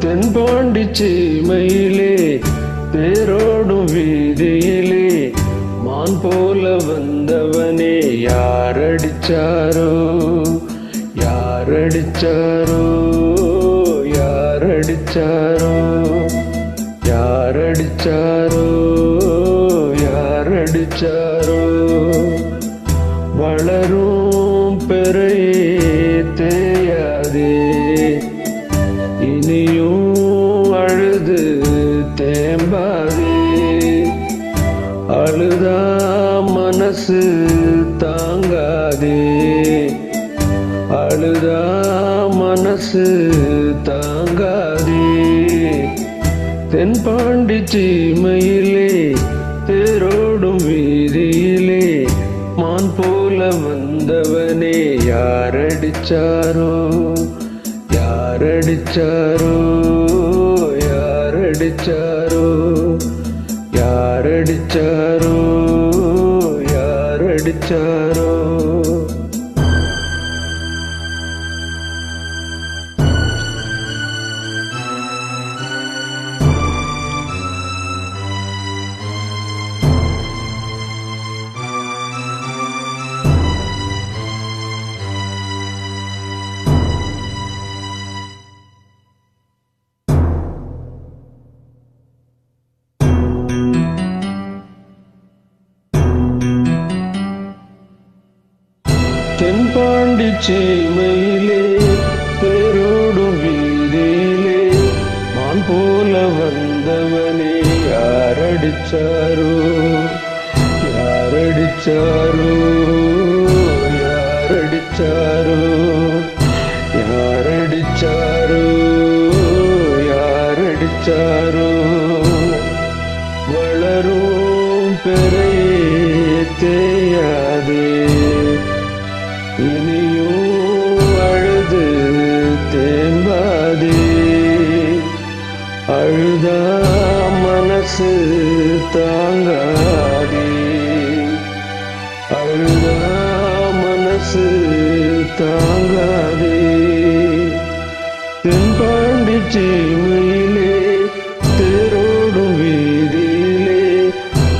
தென்பாண்டி சீமையிலே தேரோடும் வீதியிலே மான் போல வந்தவனே யாரடிச்சாரோ யாரடிச்சாரோ யாரடிச்சாரோ யாரடிச்சாரோ யாரடிச்சாரோ வளரும் பெறையே தேயாதே இனியும் அழுது தேம்பாதே அழுதா மனசு தாங்காதே அழுதா மனசு தாங்காதே தென்பாண்டி சீமையிலே தேரோடும் வீதியிலே மான் போல வந்தவனே யாரடிச்சாரோ யாரடிச்சாரோ யாரடிச்சாரோ யாரடிச்சாரோ யாரடிச்சாரோ தென்பாண்டி சீமையிலே தேரோடும் வீதியிலே மான் போல வந்தவனே யாரடிச்சாரோ யாரடிச்சாரோ யாரடிச்சாரோ யாரடிச்சாரோ யாரடிச்சாரோ வளரும் பெறையே தேயாதே இனியும் அழுது தேம்பாதே அழுதா மனசு தாங்காதே அழுதா மனசு தாங்காதே தென்பாண்டி சீமையிலே தேரோடும் வீதியிலே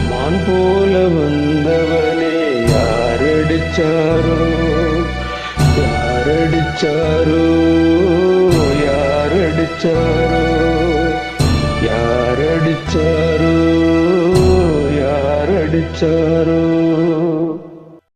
மான் போல வந்தவனே யாரடிச்சாரோ யாரடிச்சாரோ யாரடிச்சாரோ யாரடிச்சாரோ யாரடிச்சாரோ